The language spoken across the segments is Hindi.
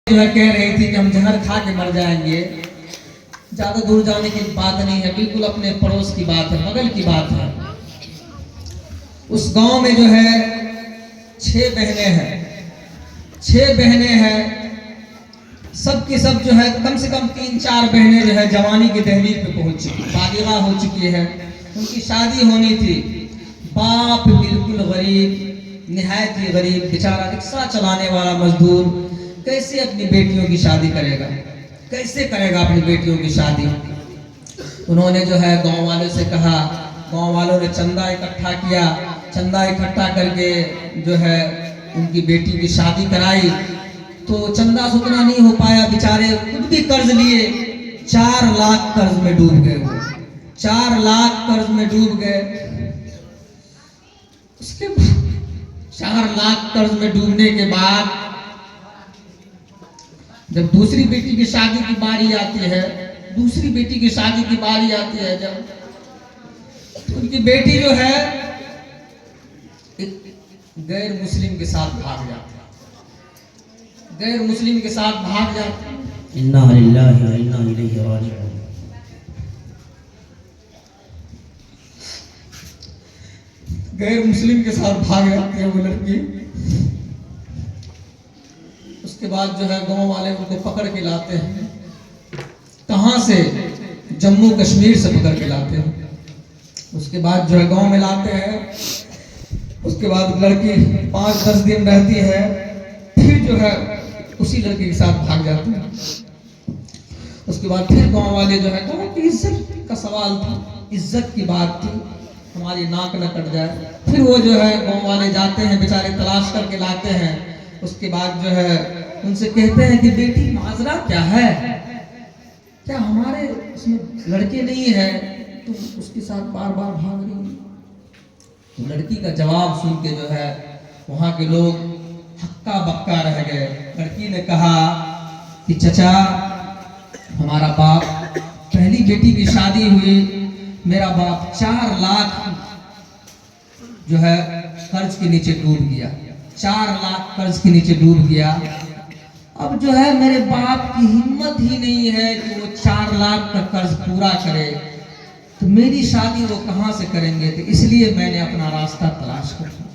जो है कह रही थी कि हम जहर खा के मर जाएंगे। ज्यादा दूर जाने की बात नहीं है, बिल्कुल अपने पड़ोस की बात है, बगल की बात है। उस गांव में जो है 6 बहनें हैं, 6 बहनें हैं। सब की सब जो है कम से कम 3-4 बहनें जो है जवानी की दहलीज पे पहुंच चुकी, बालिगा हो चुकी है। उनकी शादी होनी थी। बाप बिल्कुल गरीब, निहायत ही गरीब, बेचारा रिक्शा चलाने वाला मजदूर कैसे अपनी बेटियों की शादी करेगा, कैसे करेगा अपनी बेटियों की शादी। उन्होंने जो है गांव वालों से कहा, गांव वालों ने चंदा इकट्ठा किया, चंदा इकट्ठा करके जो है उनकी बेटी की शादी कराई। तो चंदा से उतना नहीं हो पाया, बेचारे खुद भी कर्ज लिए, 4 लाख कर्ज में डूब गए। वो 4 लाख कर्ज में डूब गए। उसके बाद 4 लाख कर्ज में डूबने के बाद जब दूसरी बेटी की शादी की बारी आती है, दूसरी बेटी की शादी की बारी आती है, जब उनकी बेटी जो है एक गैर मुस्लिम के साथ भाग जाती है, गैर मुस्लिम के साथ भाग जाती है। इन्ना लिल्लाहि व इन्ना इलैहि राजिऊन। गैर मुस्लिम के साथ भाग जाती है वो लड़की। उसके बाद जो है गांव वाले उनको पकड़ के लाते हैं। कहां से? जम्मू कश्मीर से पकड़ के लाते हैं। उसके बाद जो है गांव में लाते हैं। उसके बाद लड़की 5-10 दिन रहती है, फिर जो है उसी लड़के के साथ भाग जाती है। उसके बाद फिर गांव वाले जो है, गांव की इज्जत का सवाल था, इज्जत की बात थी, हमारी नाक न कट जाए। फिर वो जो है गांव वाले जाते हैं, बेचारे तलाश करके लाते हैं। उसके बाद जो है उनसे कहते हैं कि बेटी माजरा क्या है, क्या हमारे उसमें लड़के नहीं है, तुम उसके साथ बार बार भाग रही हो। तो लड़की का जवाब सुन के जो है वहां के लोग हक्का बक्का रह गए। लड़की ने कहा कि चचा, हमारा बाप, पहली बेटी की शादी हुई, मेरा बाप 4 लाख जो है कर्ज के नीचे डूब गया, 4 लाख कर्ज के नीचे डूब गया। अब जो है मेरे बाप की हिम्मत ही नहीं है कि वो 4 लाख का कर्ज पूरा करे, तो मेरी शादी वो कहां से करेंगे। तो इसलिए मैंने अपना रास्ता तलाश कर लिया,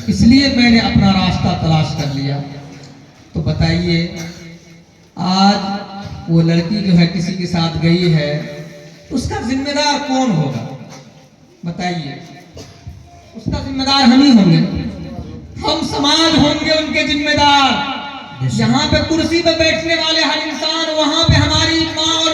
इसलिए मैंने अपना रास्ता तलाश कर लिया। तो बताइए, आज वो लड़की जो है किसी के साथ गई है, उसका जिम्मेदार कौन होगा? बताइए, उसका जिम्मेदार हम ही होंगे, हम समाज होंगे उनके जिम्मेदार। यहाँ पे कुर्सी पे बैठने वाले हर इंसान, वहां पे हमारी माँ और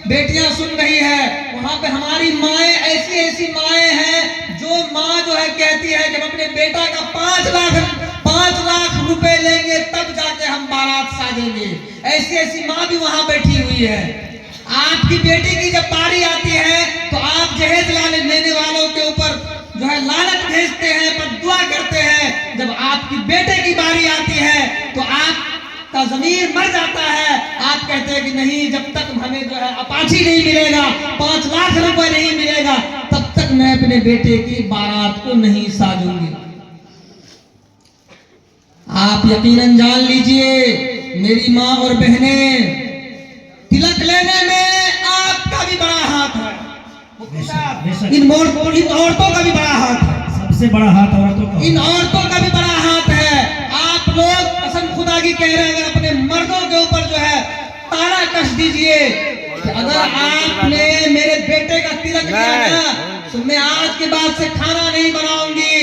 बेटियां सुन रही है, वहां पे हमारी माएँ, ऐसी ऐसी माएँ हैं जो माँ जो है कहती है जब अपने बेटा का 5 लाख रुपए लेंगे तब जाके हम बारात साजेंगे। ऐसी ऐसी माँ भी वहां बैठी हुई है। आपकी बेटी की जब बारी आती है तो आप जहेज लेने वालों के ऊपर जो है लानत भेजते हैं, पर दुआ करते हैं। जब आपकी बेटे की बारी आती है तो आपका ज़मीर मर जाता है। आप कहते हैं कि नहीं, जब तक हमें जो है अपाची नहीं मिलेगा, 5 लाख रुपए नहीं मिलेगा, तब तक मैं अपने बेटे की बारात को नहीं साजूंगी। आप यकीनन जान लीजिए मेरी माँ और बहनें, तिलक लेने में आपका भी बड़ा हाथ है, इन औरतों का भी बड़ा हाथ है, सबसे बड़ा हाथ औरतों का, इन औरतों का भी बड़ा हाथ है। आप लोग कसम खुदा की कह रहे हैं, अपने मर्दों के ऊपर जो है ताला कस दीजिए कि अगर आपने मेरे बेटे का तिलक किया ना, तो मैं आज के बाद से खाना नहीं बनाऊंगी,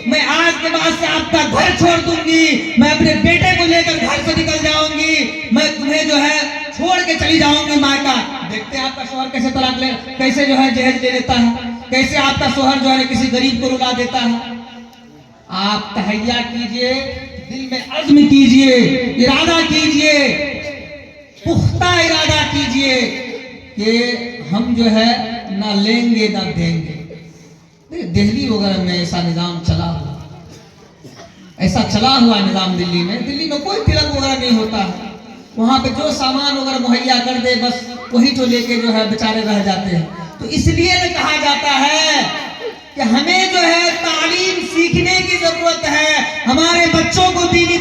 मैं आज के बाद से आपका घर छोड़ दूंगी, मैं अपने बेटे को लेकर घर से निकल जाऊंगी, मैं तुम्हें जो है छोड़ के चली जाऊंगी मायका। देखते हैं आपका शोहर कैसे तलाक ले, कैसे जो है जहेज ले लेता है, कैसे आपका शोहर जो है किसी गरीब को रुला देता है। आप तहैया कीजिए, दिल में अज़्म कीजिए, इरादा कीजिए, पुख्ता इरादा कीजिए कि हम जो है ना लेंगे ना देंगे। दिल्ली वगैरह में ऐसा निजाम चला हुआ, ऐसा चला हुआ निजाम दिल्ली में कोई तिलक वगैरह नहीं होता है। वहां पे जो सामान वगैरह मुहैया कर दे, बस वही तो लेके जो है बेचारे रह जाते हैं। तो इसलिए कहा जाता है कि हमें जो है तालीम सीखने की जरूरत है, हमारे बच्चों को दीनी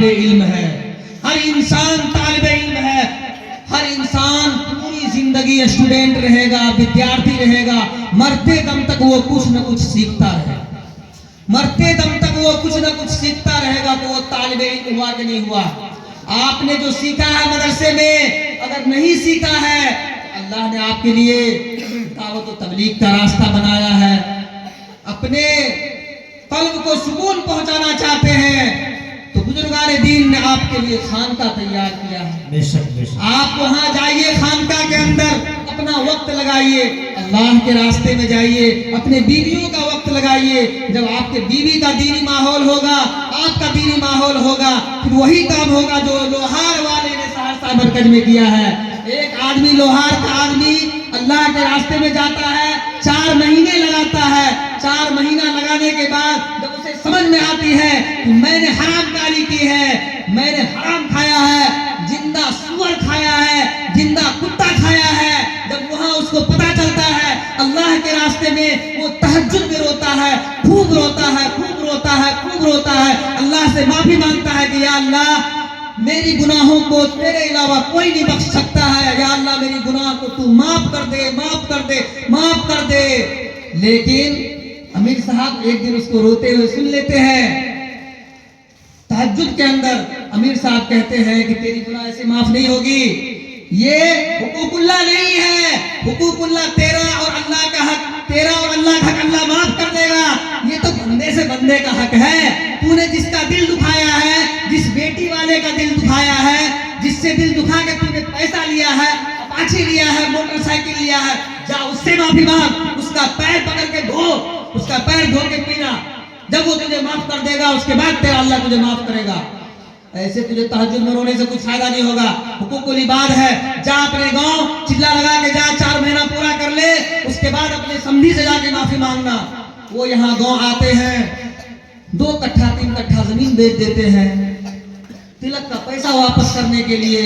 तालिब इल्म है, हर इंसान तालिब इल्म है। हर इंसान पूरी जिंदगी स्टूडेंट रहेगा, विद्यार्थी रहेगा, मरते दम तक वो कुछ न कुछ सीखता रहेगा। मरते दम तक वो कुछ न कुछ सीखता रहेगा। तो वो तालिब इल्म हुआ कि नहीं हुआ? आपने जो सीखा है मदरसे में, अगर नहीं सीखा है, अल्लाह ने आपके लिए दावत व तबलीग का रास्ता बनाया है। अपने कल्ब को सुकून पहुंचाना चाहते हैं तो बुजुर्गान दीन ने आपके लिए खानका तैयार किया है। बेशक बेशक। आप वहां जाइए, खानका के अंदर अपना वक्त लगाइए, अल्लाह के रास्ते में जाइए, अपने बीवियों का वक्त लगाइए। जब आपके बीवी का दीनी माहौल होगा, आपका दीनी माहौल होगा, फिर वही काम होगा जो लोहार वाले ने सहरसा मरकज में किया है। एक आदमी, लोहार का आदमी अल्लाह के रास्ते में जाता है, 4 महीने लगाता है। 4 महीना लगाने के बाद जब उसे समझ में आती है कि मैंने हरामकारी की है, मैंने हराम खाया है, जिंदा सूअर खाया है, जिंदा कुत्ता खाया है, जब वहां उसको पता चलता है, अल्लाह के रास्ते में वो तहज्जुद में रोता है, खूब रोता है, खूब रोता है, खूब रोता है, अल्लाह से माफी मांगता है कि या अल्लाह मेरी गुनाहों को तेरे अलावा कोई नहीं बख्श सकता है। या अल्लाह मेरी गुनाह को तू माफ कर दे, माफ कर दे, माफ कर दे। लेकिन अमीर साहब एक दिन उसको रोते हुए सुन लेते हैं। तहज्जुद के अंदर अमीर साहब कहते हैं कि तेरी गुनाह ऐसे माफ नहीं होगी। ये हुकूकुल्लाह नहीं है, हुकूकुल्लाह तेरा और अल्लाह का हक, तेरा और अल्लाह का हक अल्लाह माफ कर देगा। ये तो बंदे से बंदे का हक है। तूने जिसका दिल दुखाया है, जिस बेटी वाले का दिल दुखाया है, जिससे दिल दुखा के तूने पैसा लिया है, अपाची लिया है, मोटरसाइकिल लिया है, जा उससे माफी मांग, उसका पैर पकड़ के धो, उसका पैर धो के पीना। जब वो तुझे माफ कर देगा उसके बाद तेरा अल्लाह तुझे माफ करेगा। ऐसे तुझे तहज्जुद में रोने से कुछ फायदा नहीं होगा। हुकूकुल इबाद है, जा अपने गांव चिल्ला लगा के जा, 4 महीना पूरा कर ले, उसके बाद अपने समधी से जाके माफी मांगना। वो यहाँ गांव आते हैं, 2 कट्ठा 3 कट्ठा जमीन बेच देते हैं तिलक का पैसा वापस करने के लिए।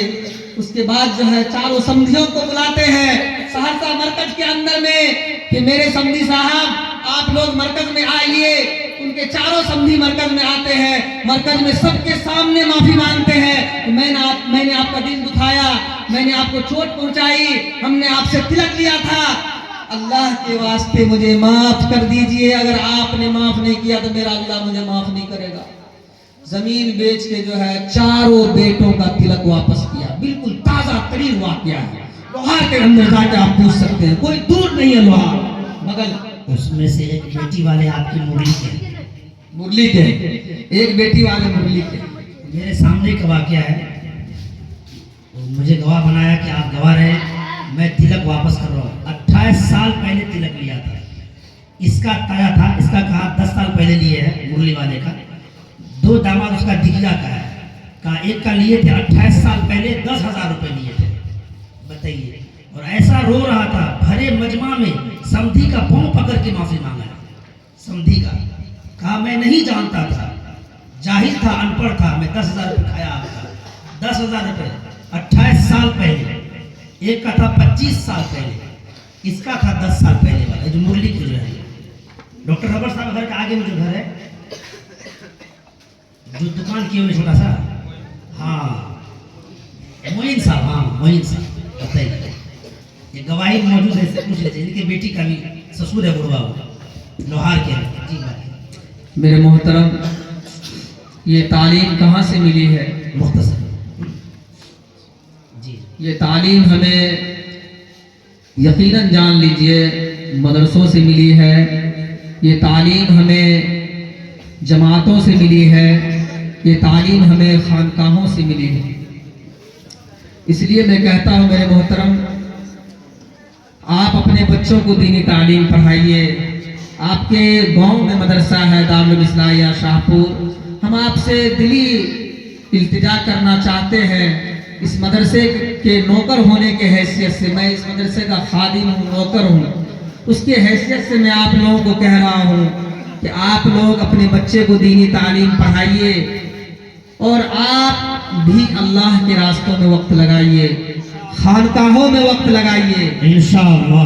उसके बाद जो है चारों समधियों को बुलाते हैं सहरसा मरकज के अंदर में कि मेरे समधी साहब आप लोग मरकज में आइए। उनके चारों समधी मरकज में आते हैं, मरकज में सबके सामने माफी मांगते हैं कि मैंने आपका दिल दुखाया, मैंने आपको चोट पहुंचाई, हमने आपसे तिलक लिया था, अल्लाह के वास्ते मुझे माफ कर दीजिए। अगर आपने माफ नहीं किया तो मेरा अल्लाह मुझे माफ नहीं करेगा। जमीन बेच के जो है चारों बेटों का तिलक वापस किया। बिल्कुल ताजा तरीन वाकया है। लोहार के अंदर जाके आप पूछ सकते हैं, कोई दूर नहीं है लोहार, मगर उसमें से एक बेटी वाले आपकी मुरली के एक बेटी वाले मुरली के मेरे सामने का वाकया है। मुझे गवाह बनाया कि आप गवाह रहे, मैं तिलक वापस कर रहा हूँ। 28 साल पहले तिलक लिया था। इसका ताया था, इसका कहा 10 साल पहले लिए है मुरली वाले का। 2 दामाद उसका डिगला का है, कहा एक का लिए थे 28 साल पहले 10,000 रुपए लिए थे, बताइए। और ऐसा रो रहा था, भरे मजमा में समधी का पांव पकड़ के माफी मांगा। समधी का कहा मैं नहीं जानता था, जाहिल था, अनपढ़ था, मैं 10,000 रुपये खाया आपका। 10,000 रुपये 28 साल पहले। एक का था 25 साल पहले, इसका था 10 साल पहले वाला। जो मुरली की जो है डॉक्टर रबर साहब घर के आगे में जो घर है, जो दुकान किए हुए छोटा सा, हाँ मोइन साहब, हाँ मोइन साहब, बताइए। ये गवाही मौजूद है, पूछ लीजिए। इनके बेटी का भी ससुर है बुढ़वा, लोहार के। जी बात। मेरे मोहतरम, ये तालीम कहाँ से मिली है? मुख्तसर जी। ये तालीम हमें यकीनन जान लीजिए मदरसों से मिली है। ये तालीम हमें जमातों से मिली है। ये तालीम हमें खानकाहों से मिली है। इसलिए मैं कहता हूँ मेरे मोहतरम, आप अपने बच्चों को दीनी तालीम पढ़ाइए। आपके गांव में मदरसा है दारुल इस्लाहिया शाहपुर, हम आपसे दिली इल्तिजा करना चाहते हैं। इस मदरसे के नौकर होने के हैसियत से, मैं इस मदरसे का खादिम हूँ, नौकर हूँ, उसके हैसियत से मैं आप लोगों को कह रहा हूँ कि आप लोग अपने बच्चे को दीनी तालीम पढ़ाइए और आप भी अल्लाह के रास्तों में वक्त लगाइए, खानकाहों में वक्त लगाइए। इंशाअल्लाह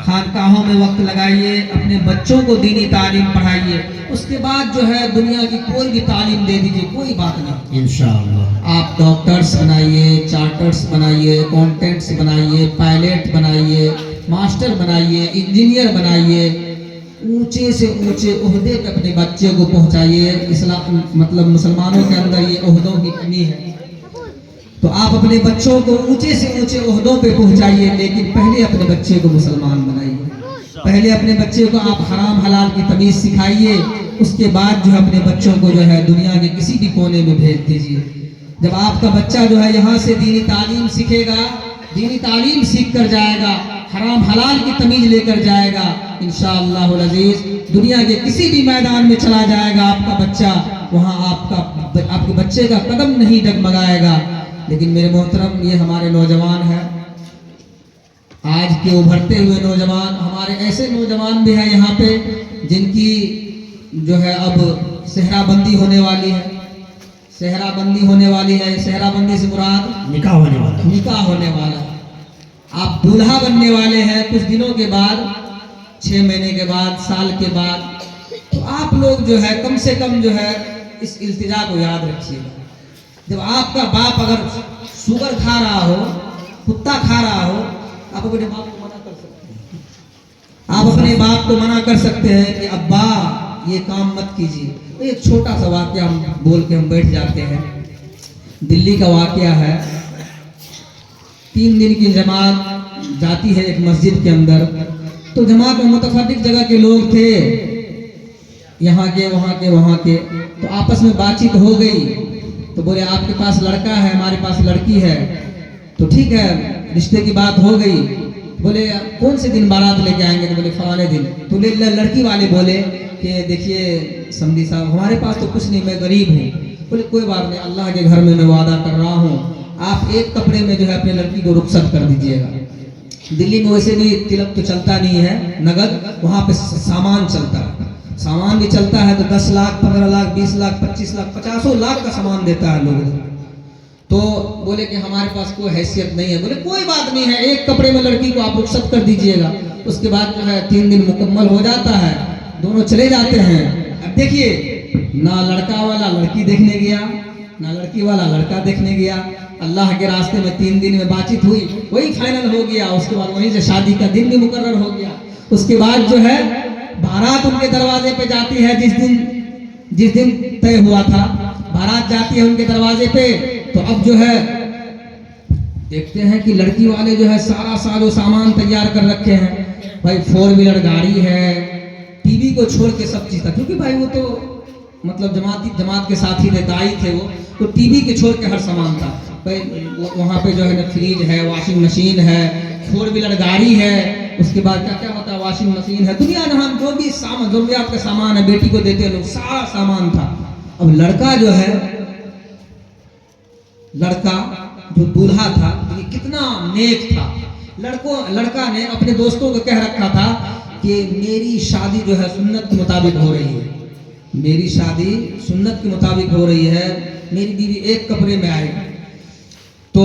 खानकाहों में वक्त लगाइए, अपने बच्चों को दीनी तालीम पढ़ाइए। उसके बाद जो है दुनिया की कोई भी तालीम दे दीजिए, कोई बात नहीं। इंशाअल्लाह आप डॉक्टर्स बनाइए, चार्टर्स बनाइए, अकाउंटेंट्स बनाइए, पायलट बनाइए, मास्टर बनाइए, इंजीनियर बनाइए, ऊंचे से ऊंचे ओहदे पे अपने बच्चे को पहुंचाइए। इस्लाम मतलब मुसलमानों के अंदर ये ओहदों की कमी है, तो आप अपने बच्चों को ऊंचे से ऊंचे ओहदों पे पहुंचाइए, लेकिन पहले अपने बच्चे को मुसलमान बनाइए। पहले अपने बच्चे को आप हराम हलाल की तमीज सिखाइए, उसके बाद जो है अपने बच्चों को जो है दुनिया के किसी भी कोने में भेज दीजिए। जब आपका बच्चा जो है यहाँ से दीनी तालीम सीखेगा, दीनी तालीम सीख कर जाएगा, हराम हलाल की तमीज लेकर जाएगा, इंशाअल्लाह अज़ीज़ दुनिया के किसी भी मैदान में चला जाएगा आपका बच्चा, वहाँ आपके बच्चे का कदम नहीं डगमगाएगा। लेकिन मेरे मोहतरम, ये हमारे नौजवान हैं, आज के उभरते हुए नौजवान, हमारे ऐसे नौजवान भी हैं यहाँ पे जिनकी जो है अब सेहराबंदी होने वाली है। सेहराबंदी होने वाली है। सेहराबंदी से मुराद निकाह होने वाला है। निकाह होने वाला है। आप दूल्हा बनने वाले हैं कुछ दिनों के बाद, 6 महीने के बाद, साल के बाद। तो आप लोग जो है कम से कम जो है इस इल्तिजा को याद रखिएगा। जब आपका बाप अगर शुगर खा रहा हो, कुत्ता खा रहा हो, आप अपने बाप को मना कर सकते हैं। आप अपने बाप को मना कर सकते हैं कि अब्बा ये काम मत कीजिए। तो एक छोटा सा वाकया हम बोल के हम बैठ जाते हैं। दिल्ली का वाकया है। 3 दिन की जमात जाती है एक मस्जिद के अंदर। तो जमात में मुतफर्रिक जगह के लोग थे, यहाँ के वहाँ के वहाँ के। तो आपस में बातचीत हो गई। तो बोले आपके पास लड़का है, हमारे पास लड़की है। तो ठीक है, रिश्ते की बात हो गई। बोले कौन से दिन बारात लेके आएंगे? तो बोले फलाने दिन। तो लड़की वाले बोले कि देखिए समधी साहब, हमारे पास तो कुछ नहीं, मैं गरीब हूँ। बोले कोई बात नहीं, अल्लाह के घर में मैं वादा कर रहा हूँ, आप एक कपड़े में जो है अपनी लड़की को रुखसत कर दीजिएगा। दिल्ली में वैसे भी तिलक तो चलता नहीं है नगद, वहाँ पे सामान चलता है। सामान भी चलता है तो 10 लाख, 15 लाख, 20 लाख, 25 लाख, 50 लाख का सामान देता है लोग। तो बोले कि हमारे पास कोई हैसियत नहीं है। बोले कोई बात नहीं है, एक कपड़े में लड़की को आप रुखसत कर दीजिएगा। उसके बाद जो है 3 दिन मुकम्मल हो जाता है, दोनों चले जाते हैं। अब देखिए, ना लड़का वाला लड़की देखने गया, ना लड़की वाला लड़का देखने गया। अल्लाह के रास्ते में 3 दिन में बातचीत हुई, वही फाइनल हो गया। उसके बाद वहीं से शादी का दिन भी मुकर्रर हो गया। उसके बाद जो है बारात उनके दरवाजे पे जाती है। जिस दिन तय हुआ था, बारात जाती है उनके दरवाजे पे। तो अब जो है देखते हैं कि लड़की वाले जो है सारा साजो सामान तैयार कर रखे हैं। भाई 4 व्हीलर गाड़ी है, टीवी को छोड़ के सब चीज था, क्योंकि भाई वो तो मतलब जमात के साथी थे, दाई थे वो, तो टीवी के छोड़ के हर सामान था। भाई वहाँ पे जो है ना फ्रिज है, वॉशिंग मशीन है, 4 व्हीलर गाड़ी है, उसके बाद क्या क्या होता है, वॉशिंग मशीन है, दुनिया जहां जो भी सामान जरूरियात का सामान है, बेटी को देते हैं लोग, सारा सामान था। अब लड़का जो है, लड़का जो दूल्हा था, ये कितना नेक था। लड़का ने अपने दोस्तों को कह रखा था कि मेरी शादी जो है सुन्नत के मुताबिक हो रही है, मेरी शादी सुन्नत के मुताबिक हो रही है, मेरी बीवी एक कपड़े में आएगी। तो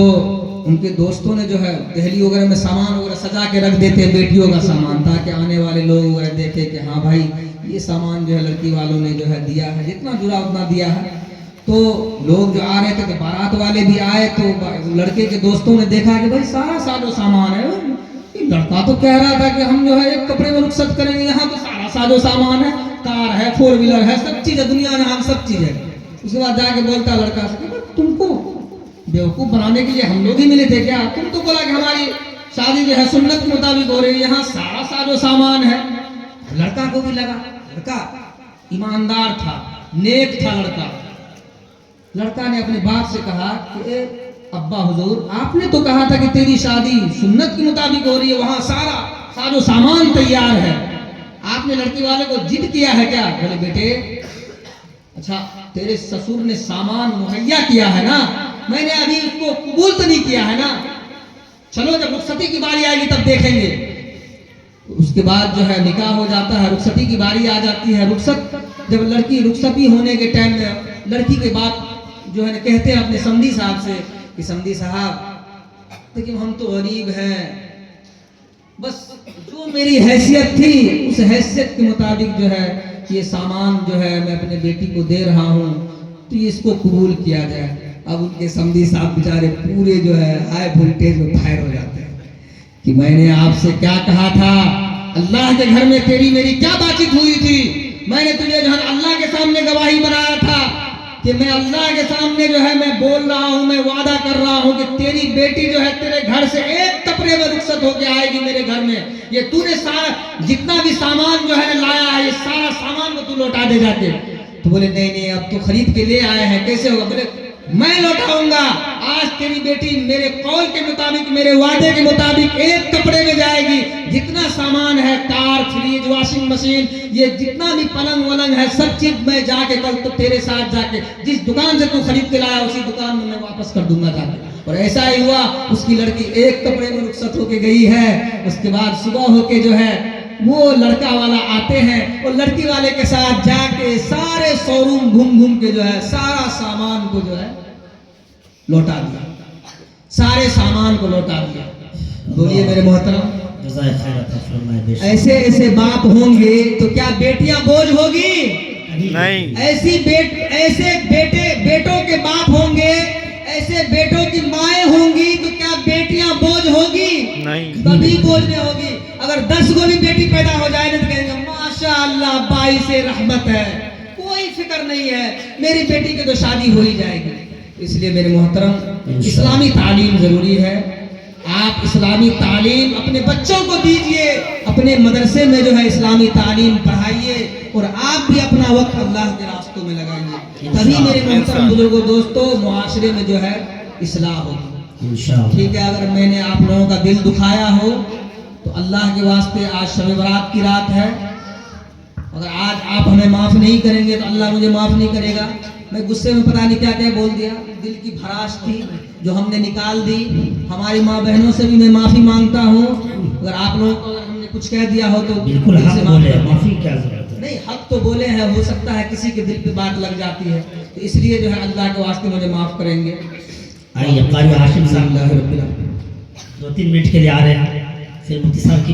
उनके दोस्तों ने जो है दहली वगैरह में सामान वगैरह सजा के रख देते हैं, बेटियों का सामान, ताकि आने वाले लोग वगैरह देखे कि हाँ भाई ये सामान जो है लड़की वालों ने जो है दिया है, जितना जुड़ा उतना दिया है। तो लोग जो आ रहे थे, तो बारात वाले भी आए, तो लड़के के दोस्तों ने देखा कि भाई सारा साजो सामान है। लड़का तो कह रहा था कि हम जो है एक कपड़े में रुखसत करेंगे, यहाँ तो सारा साजो सामान है, कार है, 4 व्हीलर है, सब चीज है, दुनिया में हम सब चीज है। उसके बाद जाके बोलता लड़का से, तुमको बेवकूफ बनाने के लिए हम लोग ही मिले थे क्या? तुम तो बोला कि हमारी शादी जो है सुन्नत के मुताबिक हो रही है, यहाँ सारा साजो सामान है। लड़का को भी लगा, लड़का ईमानदार था, नेक था लड़का। लड़का ने अपने बाप से कहा कि अब्बा हुजूर, आपने तो कहा था कि तेरी शादी सुन्नत के मुताबिक हो रही है, वहां सारा साजो सामान तैयार है, आपने लड़की वाले को जिद किया है क्या? बोले बेटे, अच्छा तेरे ससुर ने सामान मुहैया किया है ना, मैंने अभी उसको कबूल तो नहीं किया है ना, चलो जब रुखसती की बारी आएगी तब देखेंगे। उसके बाद जो है निकाह हो जाता है, रुखसती की बारी आ जाती है। जब लड़की रुखसती होने के टाइम में लड़की के बाप जो है कहते हैं अपने समधी साहब से कि समधी साहब देखिए हम तो गरीब हैं, बस जो मेरी हैसियत थी उस हैसियत के मुताबिक जो है ये सामान जो है मैं अपने बेटी को दे रहा हूँ, तो ये इसको कबूल किया जाए। अब उनके समधी साहब बेचारे पूरे जो है हाई वोल्टेज में फायर हो जाते हैं कि मैंने आपसे क्या कहा था, अल्लाह के घर में तेरी मेरी क्या बातचीत हुई थी, मैंने तुझे जो है अल्लाह के सामने गवाही बनाया था कि मैं अल्लाह के सामने जो है मैं बोल रहा हूँ, मैं वादा कर रहा हूँ कि तेरी बेटी जो है तेरे घर से एक कपड़े में रुखसत होके आएगी मेरे घर में। ये तूने सारा जितना भी सामान जो है लाया है ये सारा सामान को तू लौटा दे जाके। तो बोले नहीं नहीं अब तो खरीद के ले आए हैं, कैसे होगा? बोले मैं लौटाऊंगा, आज तेरी बेटी मेरे कौल के मुताबिक मेरे वादे के मुताबिक एक कपड़े में जाएगी। जितना सामान है कार फ्रिज वॉशिंग मशीन ये जितना भी पलंग वलंग है सब चीज मैं जाके कल तो तेरे साथ जाके जिस दुकान से तू खरीद के लाया उसी दुकान में मैं वापस कर दूंगा जाके। और ऐसा ही हुआ, उसकी लड़की एक कपड़े में रुखसत होके गई है। उसके बाद सुबह होके जो है वो लड़का वाला आते हैं और लड़की वाले के साथ जाके सारे शोरूम घूम घूम के जो है सारा सामान को जो है लौटा दिया, सारे सामान को लौटा दिया। बोलिए मेरे मोहतरम, ऐसे ऐसे बाप होंगे तो क्या बेटियां बोझ होगी? नहीं। ऐसे बेटों के बाप होंगे, ऐसे बेटों की माएँ होंगी तो क्या बेटियां बोझ होगी? नहीं। कभी बोझ नहीं होगी। अगर 10 को भी बेटी पैदा हो जाए तो कहेंगे माशाअल्लाह बाई से रहमत है, कोई फिक्र नहीं है, मेरी बेटी की तो शादी हो ही जाएगी। इसलिए मेरे मोहतरम इस्लामी तालीम जरूरी है। आप इस्लामी तालीम अपने बच्चों को दीजिए, अपने मदरसे में जो है इस्लामी तालीम पढ़ाइए और आप भी अपना वक्त अल्लाह के रास्तों में लगाइए। तभी मेरे मोहतरम बुजुर्गों दोस्तों मुआशरे में जो है इस्लाह होगी। ठीक है, अगर मैंने आप लोगों का दिल दुखाया हो तो अल्लाह के वास्ते आज शब बरात की रात है, अगर आज आप हमें माफ़ नहीं करेंगे तो अल्लाह मुझे माफ़ नहीं करेगा। मैं गुस्से में पता नहीं क्या क्या बोल दिया, दिल की भराश थी जो हमने निकाल दी। हमारी माँ बहनों से भी मैं माफ़ी मांगता हूँ। अगर आप लोगों को अगर हमने कुछ कह दिया हो तो बिल्कुल हक बोले, माफी क्या जरूरत है? नहीं, हक तो बोले हैं, हो सकता है किसी के दिल पे बात लग जाती है, तो इसलिए जो है अल्लाह के वास्ते मुझे माफ़ करेंगे। आइए कारी हाशिम साहब 2-3 मिनट के लिए आ रहे हैं, फिर मुफ्ती साहब की